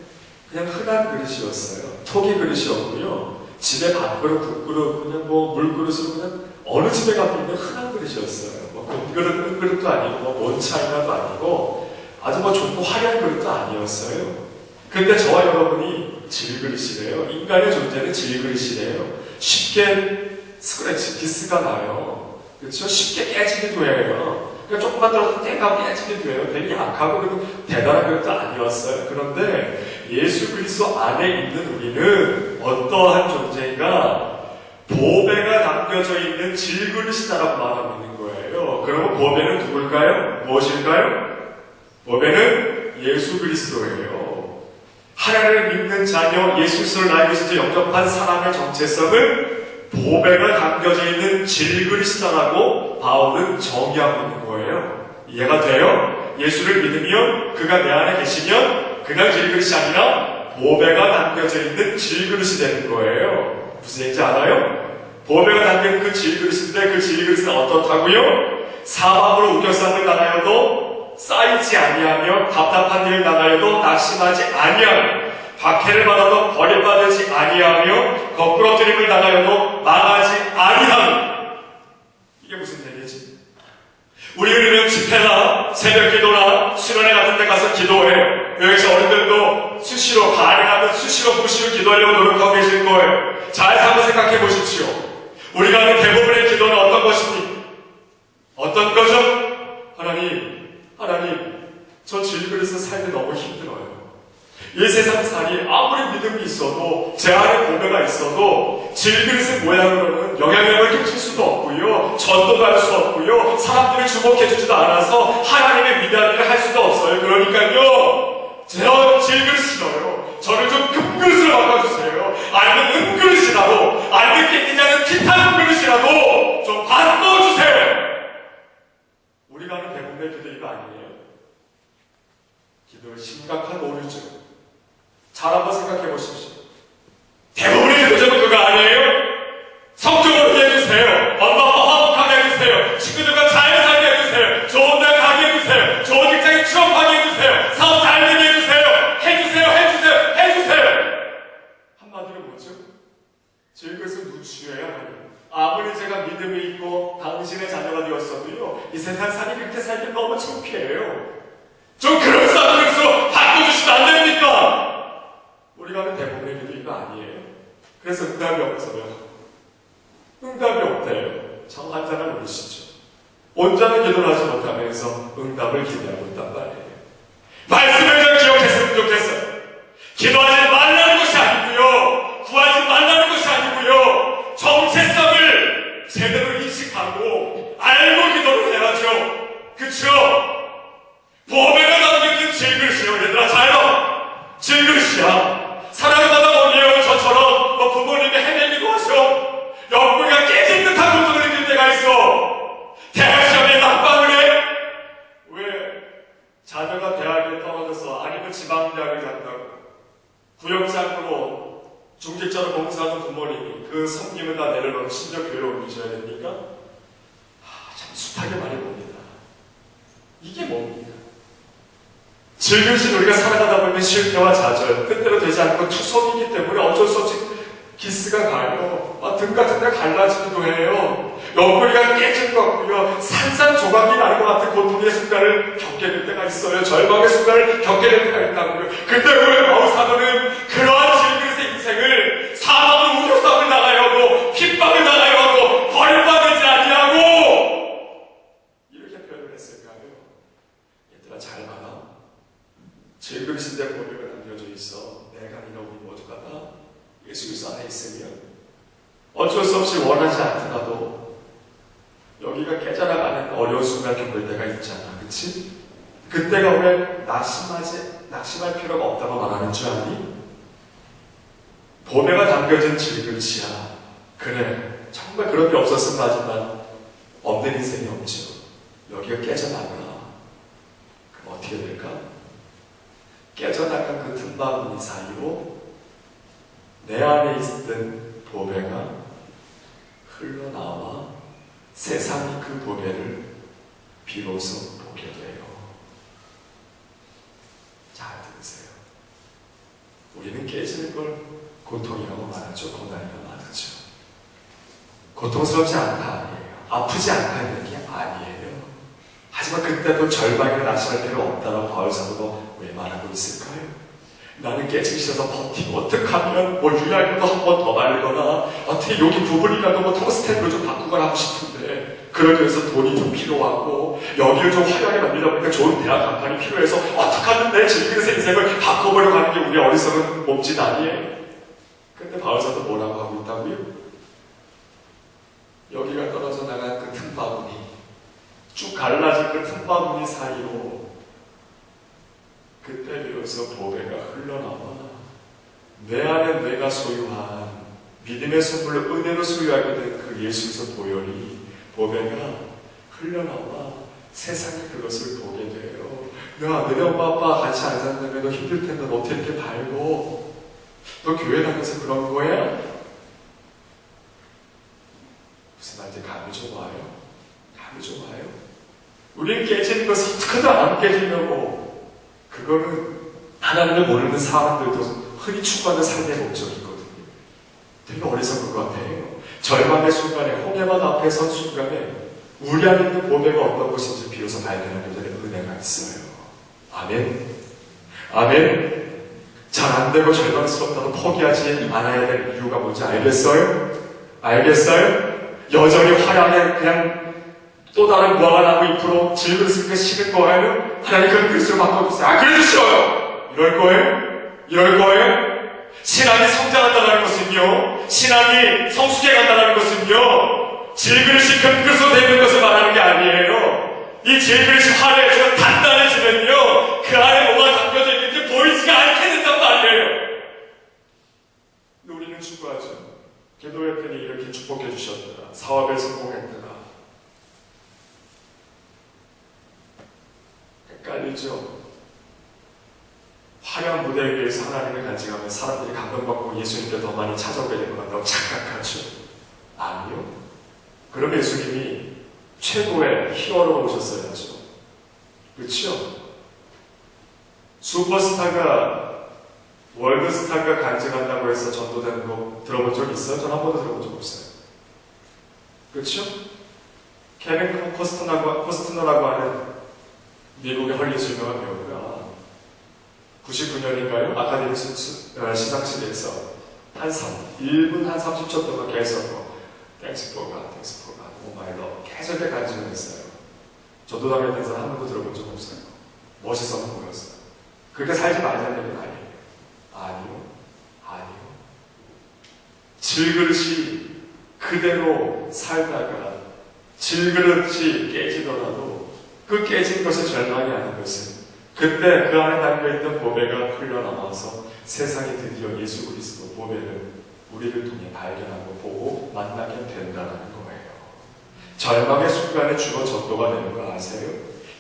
그냥 흔한 그릇이었어요. 토기 그릇이었고요. 집에 밥그릇, 국그릇, 그냥 물그릇으로 그냥 어느 집에 가도 있는 흔한 그릇이었어요. 금그릇, 은그릇도 아니고 원차이나도 아니고 아주 좋고 화려한 그릇도 아니었어요. 근데 저와 여러분이 질그릇이래요. 인간의 존재는 질그릇이래요. 쉽게 스크래치, 기스가 나요. 그렇죠? 쉽게 깨지기도 해요. 그러니까 조금만 들어도 땡하고 깨지기도 해요. 되게 약하고 그리고 대단한 그릇도 아니었어요. 그런데 예수 그리스도 안에 있는 우리는 어떠한 존재인가? 보배가 담겨져 있는 질그릇이다라고 말하고 있는 거예요. 그러면 보배는 누굴까요? 무엇일까요? 보배는 예수 그리스도예요. 하나님을 믿는 자녀, 예수 그리스도를 알고 있어서 영접한 사람의 정체성을 보배가 담겨져 있는 질그릇이다라고 바울은 정의하고 있는 거예요. 이해가 돼요? 예수를 믿으면 그가 내 안에 계시면 그냥 질그릇이 아니라 보배가 담겨져 있는 질그릇이 되는 거예요. 무슨 얘기인지 알아요? 보배가 담긴 그 질그릇인데 그 질그릇은 어떻다고요? 사방으로 우겨쌈을 당하여도 쌓이지 아니하며 답답한 일을 당하여도 낙심하지 아니하며 박해를 받아도 버림받지 아니하며 거꾸로 뜨림을 당하여도 망하지 아니하며. 이게 무슨 얘기지? 우리 그러면 집회나 새벽 기도나 수련회 같은 데 가서 기도해요. 여기서 어른들도 수시로 가능하면 수시로 무시로 기도하려고 노력하고 계실 거예요. 잘 한번 생각해 보십시오. 우리가 하는 대부분의 기도는 어떤 것입니까? 어떤 거죠? 하나님, 저 질그릇에서 살기 너무 힘들어요. 이 세상 살이 아무리 믿음이 있어도 제 안에 보배가 있어도 질그릇의 모양으로는 영향력을 끼칠 수도 없고요. 전도도 할 수 없고요. 사람들이 주목해주지도 않아서 하나님의 위대한 일을 할 수도 없어요. 그러니까요. 저 질그릇 싫어요. 저를 좀 금그릇으로 바꿔주세요. 아니면 은그릇이라도 아니면 깨지지 않는 티탄 그릇이라도 좀 바꿔주세요. 우리가 하는 대부분의 기도 이거 아니에요. 기도의 심각한 오류죠. 잘 한번 생각해 보십시오. 대부분의 기도자는 그거 아니에요? 성적으로 해주세요. 엄마 아빠 화목하게 해주세요. 친구들과 잘 살게 해주세요. 좋은 데 가게 해주세요. 그래서 응답이 없어요. 응답이 없대요. 저 환자가 누구시죠? 온전한 기도를 하지 못하면서 응답을 기대하고 있단 말이에요. 말씀을 좀 기억했으면 좋겠어요. 기도하지 말라는 것이 아니고요. 구하지 말라는 것이 아니고요. 정체성을 제대로 인식하고 알고 기도를 해야죠. 그쵸? 보배가 담겨진 질그릇이요. 얘들아 잘 봐. 질그릇이야. 사랑하다 보니요. 저처럼 부모님이 해내기도 하셔. 옆구리가 깨진 듯한 고통을 느낄 때가 있어. 대학 시험에 낙방을 해. 왜? 자녀가 대학에 떨어져서 아니면 지방대학을 간다고 구역장으로 중직자로 봉사하는 부모님이 그 성님을 다 내려놓은 심지어 교회를 옮기셔야 됩니까? 참 숱하게 많이 봅니다. 이게 뭡니까? 즐거우신 우리가 살아가다 보면 실패와 좌절, 뜻대로 되지 않고 투성이기 때문에 어쩔 수 없이 기스가 가요. 등 같은 데 갈라지기도 해요. 옆구리가 깨질 것 같고요. 산산조각이 나는 것 같은 고통의 순간을 겪게 될 때가 있어요. 절망의 순간을 겪게 될 때가 있다고요. 근데 왜 바울사도는 그러한 질그릇의 인생을 사람으로 우겨싸움을 나가야 하고 핍박을 나가야 하고 벌받지 아니하고 이렇게 표현을 했을까요? 얘들아 잘 봐라. 질그릇인데 보배가 담겨져 있어. 내가 니나 우리 모두가 다 예수 그리스도 안에 있으면 어쩔 수 없이 원하지 않더라도 여기가 깨져나가는 어려운 순간 겪을 때가 있잖아. 그치? 그때가 왜 낙심할 필요가 없다고 말하는 줄 아니? 보배가 담겨진 질그릇이야. 그래, 정말 그런 게 없었으면 하지만 없는 인생이 없죠. 여기가 깨져나가. 그럼 어떻게 될까? 깨져나간 그 틈바구니 사이로 내 안에 있던 보배가 흘러나와 세상이 그 보배를 비로소 보게 돼요. 잘 들으세요. 우리는 깨지는 걸 고통이라고 말하죠. 고난이라고 말하죠. 고통스럽지 않다 아니에요. 아프지 않다는 게 아니에요. 하지만 그때도 절망이나 낙심할 필요 없다고 바울사도가 왜 말하고 있을까요? 나는 깨지기 싫어서 버티고 어떡하면 유약이라도 한 번 더 말거나 어떻게 여기 부분이라도 통스텐으로 좀 바꾸거나 하고 싶은데 그러기 위해서 돈이 좀 필요하고 여기를 좀 화려하게 만들다 보니까 좋은 대학 간판이 필요해서 어떡하면 내 질그릇의 인생을 바꿔보려고 하는 게 우리 어리석은 몸짓 아니에요? 근데 바울사도 뭐라고 하고 있다고요? 여기가 떨어져 나간 그 틈바구니 쭉 갈라진 그 틈바구니 사이로 그때 비로소 보배가 흘러나와 내 안에 내가 소유한 믿음의 선물로 은혜로 소유하게 된 그 예수의 보배가 흘러나와 세상이 그것을 보게 돼요. 야, 너네 엄마 아빠 같이 안 산다면 너 힘들 텐데 너 어떻게 이렇게 밝고 너 교회 다녀서 그런 거야? 무슨 말인지 감이 좀 와요? 감이 좀 와요? 우린 깨지는 것을 어떻게든 안 깨지려고 그거는 하나님을 모르는 사람들도 흔히 추구하는 삶의 목적이거든요. 되게 어리석은 것 같아요. 절망의 순간에, 홍해바다 앞에 선 순간에 우리 안에 있는 보배가 어떤 것인지 비로소 발견하게 되는 은혜가 있어요. 아멘. 아멘. 잘 안 되고 절망스럽다고 포기하지 않아야 될 이유가 뭔지 알겠어요? 알겠어요? 여전히 화려하게 그냥 또 다른 무화과 나무 잎으로 질그릇을 심은 거예요? 하나님 그 그릇으로 바꿔주세요. 아, 그래도 싫어요! 이럴 거예요? 이럴 거예요? 신앙이 성장한다는 것은요, 신앙이 성숙해 간다는 것은요, 질그릇이 큰 그릇으로 되는 것을 말하는 게 아니에요. 이 질그릇이 화려해지고 단단해지면요, 그 안에 뭐가 담겨져 있는지 보이지가 않게 된단 말이에요. 근데 우리는 축구하죠. 기도했더니 이렇게 축복해 주셨더라. 사업에 성공했더라. 헷갈리죠? 화려한 무대 위에서 하나님을 간직하면 사람들이 감동받고 예수님께 더 많이 찾아오게 될 것 같다고 착각하죠? 아니요. 그럼 예수님이 최고의 히어로가 오셨어야죠. 그렇죠? 슈퍼스타가 월드스타가 간직한다고 해서 전도되는 거 들어본 적 있어요? 전 한 번도 들어본 적 없어요. 그렇죠? 케빈 코스트너라고 하는 미국의 헐리우드 유명한 배우가 99년인가요? 아카데미 시상식에서 1분 한 30초 동안 계속 Thanks for God, oh my Lord 계속 이렇게 간증했어요. 저도 다음에 대해서 한 번도 들어본 적 없어요. 멋있어 보였어요. 그렇게 살지 말자는 얘기는 아니에요. 아니요. 질그릇이 그대로 살다가 질그릇이 깨지더라도 그 깨진 것을 절망이 아닌 것은 그때 그 안에 담겨있던 보배가 흘러나와서 세상이 드디어 예수 그리스도 보배를 우리를 통해 발견하고 보고 만나게 된다는 거예요. 절망의 순간에 주어 전도가 되는 거 아세요?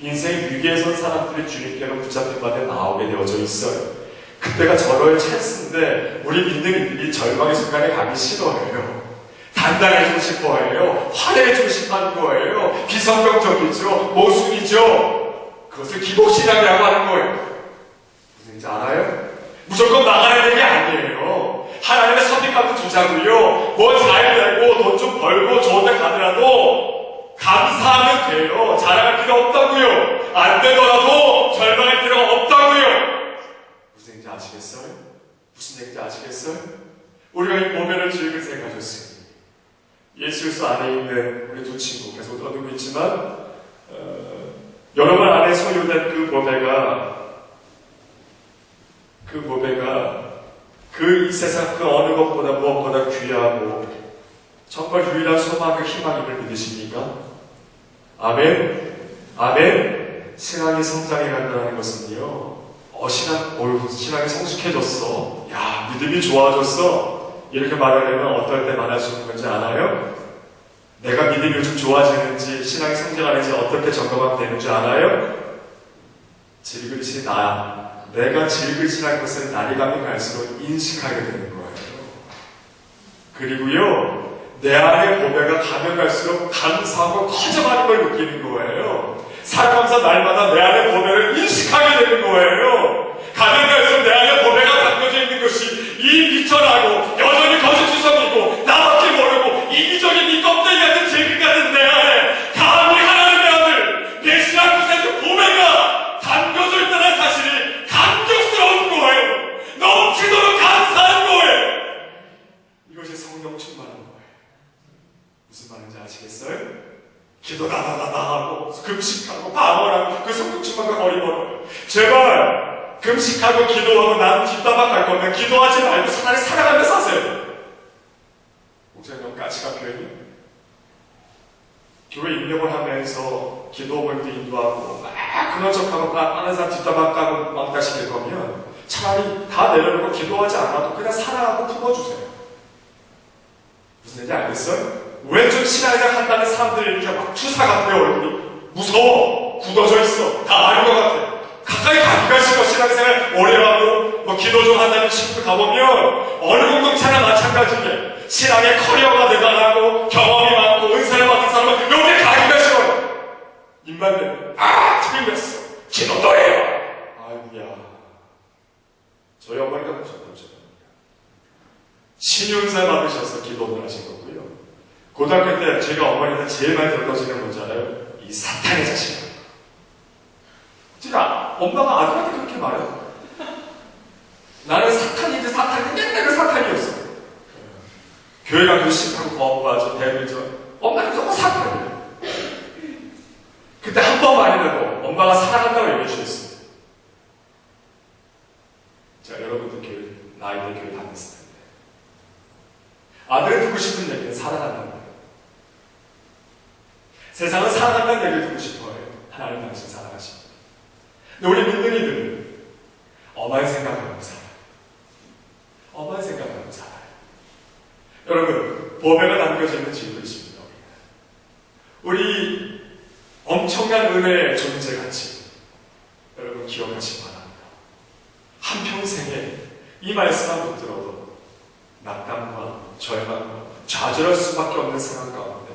인생 위기에 선 사람들이 주님께로 붙잡힌 바에 나오게 되어져 있어요. 그때가 절호의 찬스인데 우리 믿는 이들이 절망의 순간에 가기 싫어해요. 단단해지고 싶어해요. 화려해지고 싶어하는 거예요. 비성경적이죠. 모순이죠. 그것을 기복신앙이라고 하는 거예요. 무슨 얘기인지 알아요? 무조건 나가야 되는 게 아니에요. 하나님의 선택감도 주자고요. 뭐 잘 되고 돈 좀 벌고 좋은 데 가더라도 감사하면 돼요. 자랑할 필요 없다고요. 안 되더라도 절망할 필요가 없다고요. 무슨 얘기인지 아시겠어요? 무슨 얘기인지 아시겠어요? 우리가 이 보배를 즐겁게 가졌습니다. 예수 그리스도 안에 있는 우리 두 친구 계속 떠들고 있지만 여러분 안에 소유된 그 보배가 그 이 세상 그 어느 것보다 무엇보다 귀하고 정말 유일한 소망과 희망임을 믿으십니까? 아멘. 아멘. 신앙이 성장해 간다는 것은요. 신앙이 성숙해졌어. 야, 믿음이 좋아졌어. 이렇게 말하려면 어떨 때 말할 수 있는 건지 아나요? 내가 믿음이 요즘 좋아지는지 신앙이 성장하는지 어떻게 점검하면 되는지 아나요? 질그릇이 내가 질그릇이라는 것을 날이 가면 갈수록 인식하게 되는 거예요. 그리고요, 내 안에 보배가 가면 갈수록 감사하고 커져가는 걸 느끼는 거예요. 살면서 날마다 내 안에 보배를 인식하게 되는 거예요. 가면 갈수록 내 안에 보배가 담겨져 있는 것이 이 비천하고 여전히 거짓주성이고 나밖에 모르고 이기적인 이 껍데기 같은 질그릇 같은 내 안에 감히 하나님의 아들 메시아 구세주 보배가 담겨져 있다는 사실이 감격스러운 거예요. 넘치도록 감사한 거예요. 이것이 성령 충만한 거예요. 무슨 말인지 아시겠어요? 기도 나나나나 하고 금식하고 방언하고 그 성령 충만과 거리 멀어요. 제발 금식하고 기도하고 난 뒷담화 갈 거면 기도하지 말고 차라리 살아가며 사세요. 목사님 너무 까치가 표현이 교회 입력을 하면서 기도 볼 때 인도하고 막 그런 척하고 다른 사람 뒷담화 까고 왕따 시킬 거면 차라리 다 내려놓고 기도하지 않아도 그냥 살아가고 품어주세요. 무슨 얘기인지 알겠어요? 왼쪽 신앙생활 한다는 사람들이 이렇게 막 투사 같아요. 얼굴이 무서워. 굳어져 있어. 다 아는 것 같아. 가까이 가기가 싫어. 신앙생활 오래 하고 뭐 기도 좀 한다는 친구 가보면 어느 공동체나 마찬가지게 신앙의 커리어가 대단하고 경험이 많고 은사를 받은 사람은 여기 가기가 싫어요. 입만 대면 틀렸어. 기도도 해요. 아이고야. 저희 어머니가 그러셨죠. 신윤사 받으셔서 기도를 하신 거고요. 고등학교 때 제가 어머니한테 제일 많이 들었던 소리가 뭔지 알아요? 이 사탄의 자식아. 제가 엄마가 아들한테 그렇게 말해요. 나는 사탄인데 맨날 그 사탄이었어. 교회가 교식하고 거부하죠. 대들죠. 엄마는 조금 사탄이에요. 그때 한 번만이라도 엄마가 사랑한다고 얘기해 주셨어요. 자, 여러분들 교회, 나이대 교회 다녔을 텐데. 아들이 듣고 싶은 얘기는 사랑한다는 거예요. 세상은 사랑한다는 얘기를 듣고 싶어요. 하나님 당신 사랑하십니다. 근데 우리 믿는 이들은 엄한 생각하고 살아요. 엄한 생각하고 살아요. 여러분, 보배가 담겨져 있는 질그릇입니다. 우리 엄청난 은혜의 존재 가치 여러분 기억하시기 바랍니다. 한평생에 이 말씀만 붙들어도 낙담과 절망과 좌절할 수밖에 없는 상황 가운데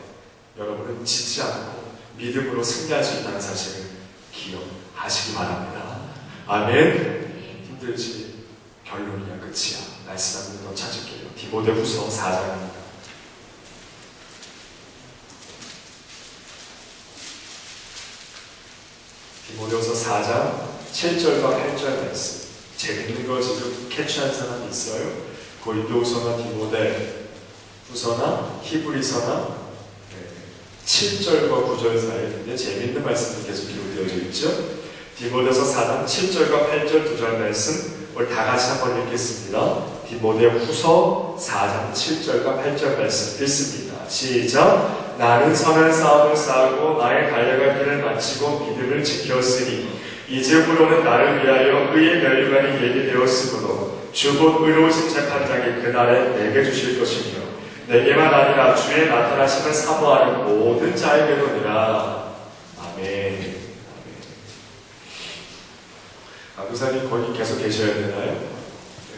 여러분은 지지 않고 믿음으로 승리할 수 있다는 사실을 기억하시기 바랍니다. 아멘. 힘들지 결론이야 끝이야. 말씀 한 번 더 찾을게요. 디모데후서 4장입니다. 디모데후서 4장 7절과 8절 말씀. 재밌는 거 지금 캐치한 사람이 있어요? 고린도후서나 디모데후서나 히브리서나 7절과 9절 사이에 굉장히 재미있는 말씀이 계속 기록되어져 있죠. 디모데서 4장 7절과 8절 2절 말씀 오늘 다 같이 한번 읽겠습니다. 디모데후서 4장 7절과 8절 말씀 읽습니다. 시작. 나는 선한 싸움을 싸우고 나의 달려갈 길을 마치고 믿음을 지켰으니 이제부로는 나를 위하여 의의 멸류관이 예비되었으므로 주 곧 의로우신 재판장이 그날에 내게 주실 것이며 내게만 아니라 주의 나타나심을 사모하는 모든 자에게로니라. 아멘. 강도사님 거기 계속 계셔야 되나요?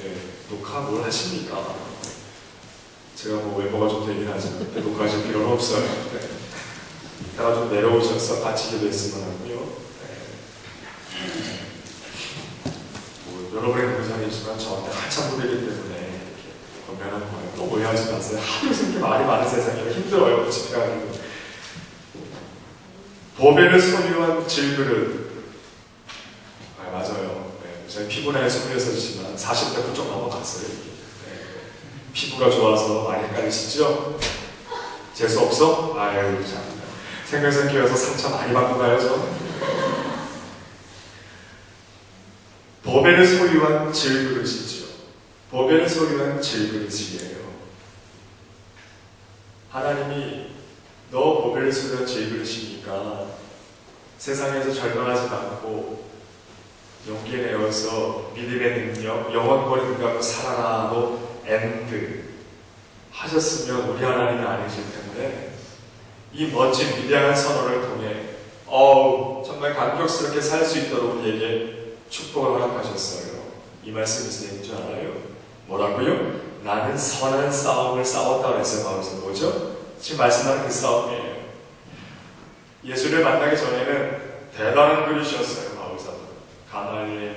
네, 녹화 뭘 하십니까? 제가 뭐 외모가 좀 되긴 하지만 녹화하실 필요는 없어요. 네. 이따가 좀 내려오셔서 같이 기도했으면 하고요. 여러분의 동상이지만 저한테 한참 후배이기 때문에 이렇게 건면한 거예요. 너무 오해하지 마세요. 하도 이렇게 말이 많은 세상이라 힘들어요. 집에 가기도. 보배를 소유한 질그릇. 아, 맞아요. 네, 제가 피부나에 소유해서지만 40대 훌쩍 넘어갔어요. 네. 피부가 좋아서 많이 헷갈리시죠? 재수 없어? 아유 참. 생명선교여서 상처 많이 받고 가요 저. 보배를 소유한 질그릇이죠. 보배를 소유한 질그릇이에요. 하나님이 너 보배를 소유한 질그릇이니까 세상에서 절망하지 않고 용기 내어서 믿음의 능력, 영원권의 능력으로 살아라. 너 엔드 하셨으면 우리 하나님이 아니실 텐데 이 멋진 위대한 선언을 통해 정말 감격스럽게 살 수 있도록 우리에게 축복을 허락하셨어요. 이 말씀이 무슨 얘기인 줄 알아요? 뭐라고요? 나는 선한 싸움을 싸웠다고 했어요. 바울서 뭐죠? 지금 말씀하는 그 싸움이에요. 예수를 만나기 전에는 대단한 그릇이었어요. 바울사도 가나안의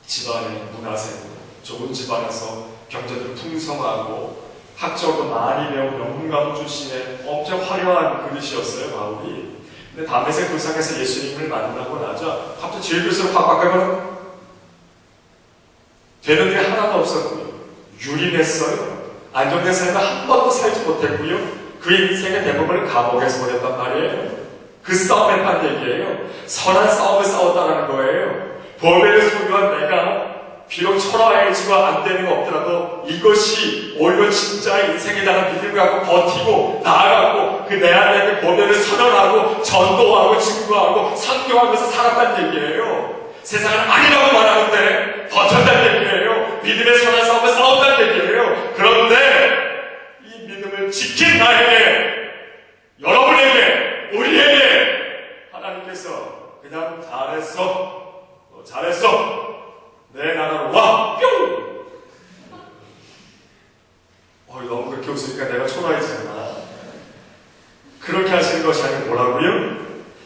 집안의 문화생, 좋은 집안에서 경제도 풍성하고 학적으로 많이 배운 명문가문 출신의 엄청 화려한 그릇이었어요. 바울이. 근데 다메섹 불상에서 예수님을 만나고 나자 갑자기 질그릇으로 확 바꿔버려. 되는 게 하나도 없었고요. 유린했어요. 안정된 삶을 한 번도 살지 못했고요. 그 인생의 대부분을 감옥에서 보냈단 말이에요. 그 싸움했단 얘기예요. 선한 싸움을 싸웠다는 거예요. 보배를 소유한 내가 비록 초라해지고 안 되는 거 없더라도 이것이 오히려 진짜 인생에 대한 믿음을 갖고 버티고 나아가고 그 내 안에 그 보배를 선언하고 전도하고 증거하고 선교하면서 살았다는 얘기예요. 세상은 아니라고 말하는데 버텼다는 얘기예요. 믿음의 선한 싸움을 싸웠다는 얘기예요. 그런데 이 믿음을 지킨 나에게, 여러분에게, 우리에게 하나님께서 그냥 잘했어. 내 나라로 와! 뿅! 너무 그렇게 웃으니까 내가 초라해지잖아. 그렇게 하시는 것이 아니고 뭐라고요?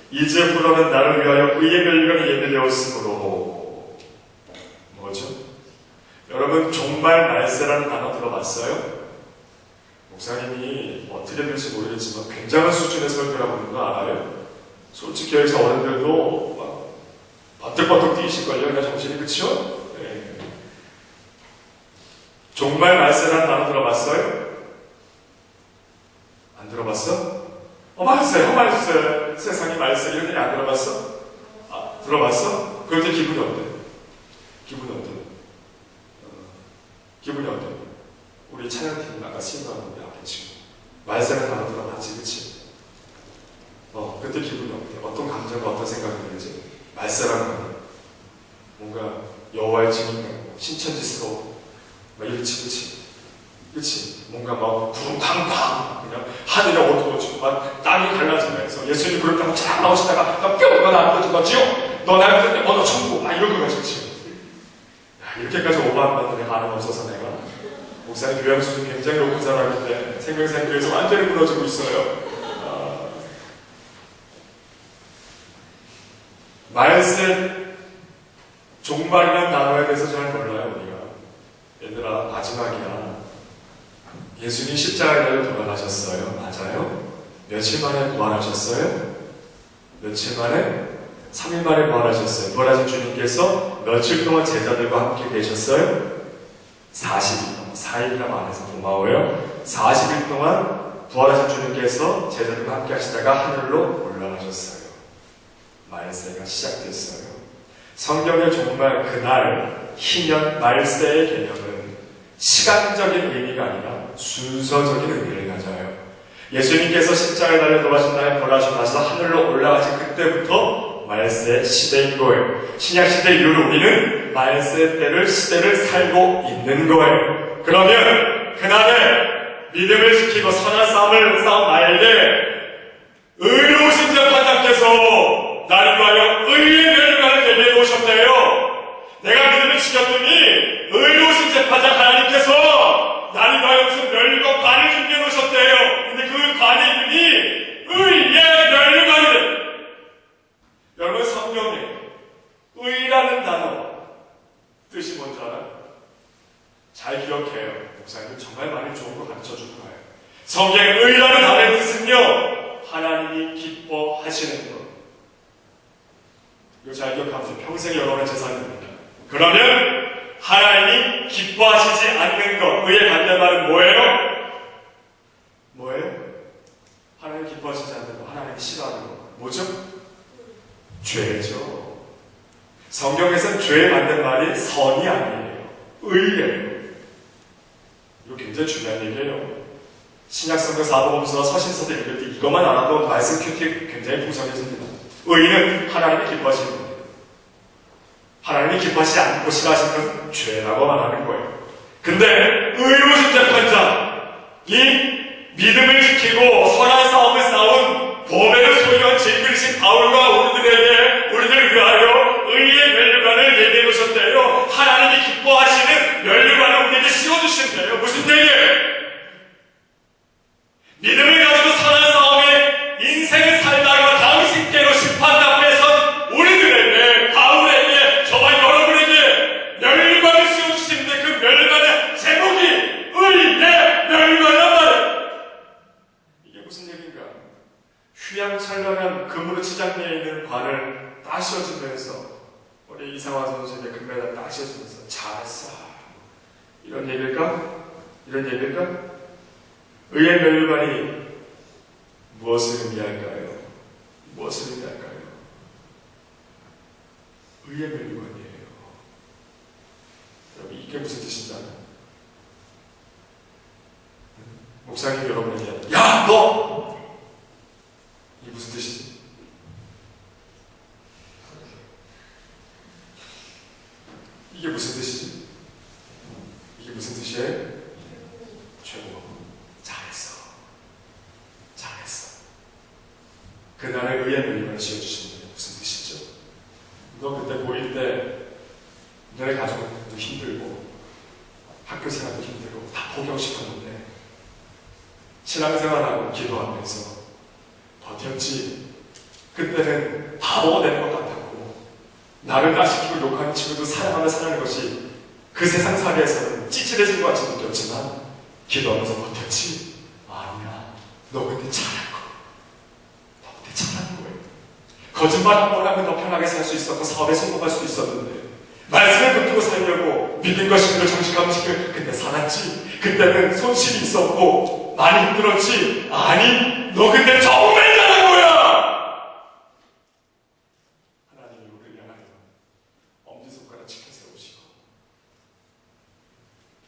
이제부로는 나를 위하여 의의 멸류관이 예비되었으므로. 뭐죠? 여러분 종말 말세라는 단어 들어봤어요? 목사님이 어떻게 될지 모르겠지만 굉장한 수준의 설교를 하고 있는 거 알아요? 솔직히 여기 어른들도 막 버뜩버뜩 뛰실걸요? 그러니까 정신이. 그쵸? 네. 종말 말세라는 단어 들어봤어요? 안 들어봤어? 말세. 세상이 말세. 이런 얘기 안 들어봤어? 들어봤어? 그럴 때 기분이 어때? 기분이 어때? 우리 찬양팀 아까 신고하는데 앞에 지금 말세라는 단어 들어봤지, 그치? 그때 기분이 어때? 어떤 감정과 어떤 생각이 들지? 말세라는 건 뭔가 여호와의 증인 같고 신천지스러워 막 이렇지. 뭔가 막 구름 팡팡 그냥 하늘이 어두워지고 막 땅이 갈라지면서 예수님 그럴 때막 쫙 나오시다가 뿅! 너 나한테 누가 지옥? 너 나한테 너 천국! 막 이런 거가 그치? 이렇게까지 오버한 분들의 반응 없어서 내가 목사님 교양 수준 굉장히 높은 사람인데 생명상교에서 완전히 무너지고 있어요. 말세 종말이라는 단어에 대해서 잘 몰라요 우리가. 얘들아 마지막이야. 예수님 십자가에 달려 돌아가셨어요. 맞아요? 며칠 만에 부활하셨어요? 며칠 만에? 3일 만에 부활하셨어요. 부활하신 주님께서 며칠 동안 제자들과 함께 계셨어요? 40일 동안, 4일이나 만에서 고마워요. 40일 동안 부활하신 주님께서 제자들과 함께 하시다가 하늘로 올라가셨어요. 말세가 시작됐어요. 성경에 정말 그날 희년 말세의 개념은 시간적인 의미가 아니라 순서적인 의미를 가져요. 예수님께서 십자가에 달려 돌아가신 다음에 부활하시고 나서 하늘로 올라가신 그때부터 말세 시대인 거예요. 신약시대 이후로 우리는 말세 때를 시대를 살고 있는 거예요. 그러면 그날에 믿음을 지키고 선한 싸움을 싸운 나에게 의로우신 재판장께서 나를 위하여 의의 멸관을 내게 놓으셨대요. 내가 믿음을 지켰더니 의로우신 재판장 하나님께서 나를 위하여 무슨 멸관 관을 준비해 놓으셨대요. 근데 그 관의 이름이 의의 멸관이래요. 여러분, 성경에 의라는 단어 뜻이 뭔지 알아요? 잘 기억해요. 목사님 정말 많이 좋은 거 가르쳐줄 거예요. 성경의 의라는 단어의 뜻은요, 하나님이 기뻐하시는 것. 이거 잘 기억하면서 평생 여러분의 재산입니다. 그러면 하나님이 기뻐하시지 않는 것, 의의 반대말은 뭐예요? 뭐예요? 하나님이 기뻐하시지 않는 것, 하나님이 싫어하는 것. 뭐죠? 죄죠. 성경에서는 죄의 반대말이 선이 아니에요. 의예요. 이거 굉장히 중요한 얘기예요. 신약성경 사복음서 서신서들 읽을 때 이것만 알아도 말씀 큐티 굉장히 풍성해집니다. 의는 하나님이 기뻐하시는 겁니다. 하나님이 기뻐하시지 않고 싫어하시는 것은 죄라고 말하는 거예요. 근데 의로우신 재판장, 이 믿음을 지키고 선한 싸움을 싸운 보배를 소유한 진그리신 바울과 우리들을 위하여 의의 멸류관을 내게 놓으셨대요. 하나님이 기뻐하시는 멸류관을 우리에게 씌워주신대요. 무슨 얘기예요? 믿음을 가지고 선한 싸움에 인생을 살다가 당신께로 심판 앞에 선 우리들에게, 바울에게, 저와 여러분에게 멸류관을 씌워주시는데 그 멸류관의 제목이 의의 멸류관이란 말이에요. 이게 무슨 얘기인가? 휘황찬란한 금으로 치장되어 있는 관을 딱 씌워주면서 우리 이상화 선수에게 금메달 딱 씌워주면서 잘했어. 이런 얘기일까? 이런 얘기일까? 의의 멸류관이 무엇을 의미할까요? 무엇을 의미할까요? 의의 멸류관이에요. 여러분, 이게 무슨 뜻인가? 목사님 여러분에게 야! 너! 이게 무슨 뜻이지? 이게 무슨 뜻이지? 이게 무슨 뜻이에요? 최고. 잘했어. 잘했어. 그날의 의의 멸류관을 씌워주시는 게 무슨 뜻이죠? 너 그때 보일 때 너네 가족도 힘들고 학교 생활도 힘들고 다 포기하셨는데 신앙생활하고 기도하면서 버텼지. 그때는 바보가 된 것 같았고 나를 따시키고 욕하는 친구도 사랑하며 사는 것이 그 세상 살이에서는 찌질해진 것 같이 느꼈지만 기도하면서 버텼지. 아니야, 너 그때 잘한 거. 너 그때 잘한 거예요. 거짓말 한 번 하면 더 편하게 살 수 있었고 사업에 성공할 수 있었는데 말씀을 붙들고 살려고 믿음과 신뢰를 정직하고 지키고 그때 살았지. 그때는 손실이 있었고 많이 힘들었지. 아니, 너 그때 정말 잘한 거야. 하나님이 우리를 향하여 엄지손가락 지켜 세우시고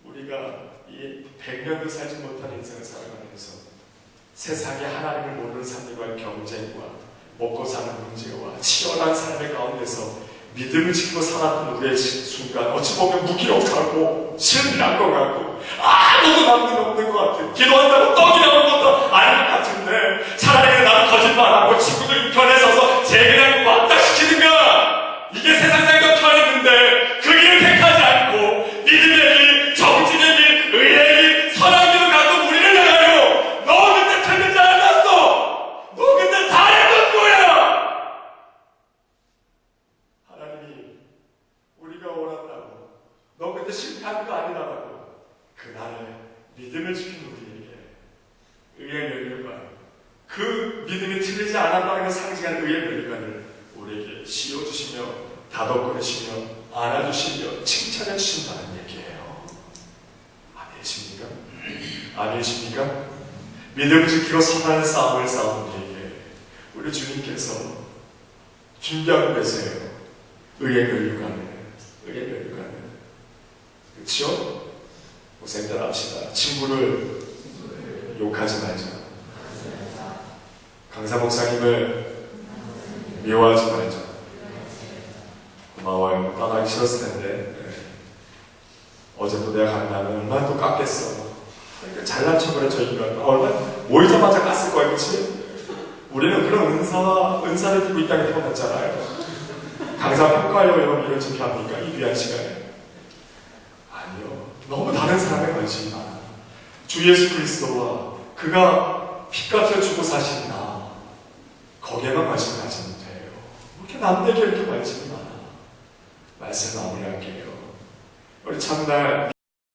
우리가 이 100년도 살지 못한 인생을 살아가면서 세상에 하나님을 모르는 사람들과의 경쟁과 먹고 사는 문제와 치열한 삶의 가운데서 믿음을 지키고 살았던 우리의 순간 어찌 보면 무기력하고 실패한 것 같고 아무도 남는 없는 것 같아. 기도한다고 떡이 나오는 것도 아닌 것 같은데 차라리 나는 거짓말하고 친구들 편에 서서 재미나고 왔다 시키는가. 이게 세상 살기가 편했는데 그 길을 택하지 않고 믿음의 길, 정직의 길, 의의 길, 선한 길을 갖고 우리를 향하여 너 그때 틀리지 않았어. 너 그때 잘했던 거야. 우리가 원한다고 너 그때 실패한 거 아니라고 그날에 믿음을 지킨 우리에게 의의 멸류관, 그 믿음이 틀리지 않았다는 걸 상징하는 의의 멸류관을 우리에게 씌워주시며 다독거리시며 안아주시며 칭찬해 주신다는 얘기예요. 아니십니까? 믿음 지키고 선한 싸움을 싸우는 이에게 우리 주님께서 준비하고 계세요. 의의 멸류관을. 그렇죠? 고생들 합시다. 친구를 욕하지 말자. 강사 목사님을 미워하지 말자. 고마워요. 떠나기 싫었을 텐데. 어제도 내가 간다면 얼마나 또 깠겠어. 그러니까 잘난 척을 해, 저 인간. 얼마나 모이자마자 깠을 거야, 그치? 우리는 그런 은사를 두고 이 땅에 태어났잖아요. 강사 평가하려고 여러분 이런 짓 합니까? 이 귀한 시간에. 아니요. 너무 다른 사람에 관심이 많아. 주 예수 그리스도와 그가 핏값을 주고 사신 나, 거기에만 관심 가지면 돼요. 이렇게 남에게 이렇게 관심이 많아. 말씀 마무리할게요. 우리 참날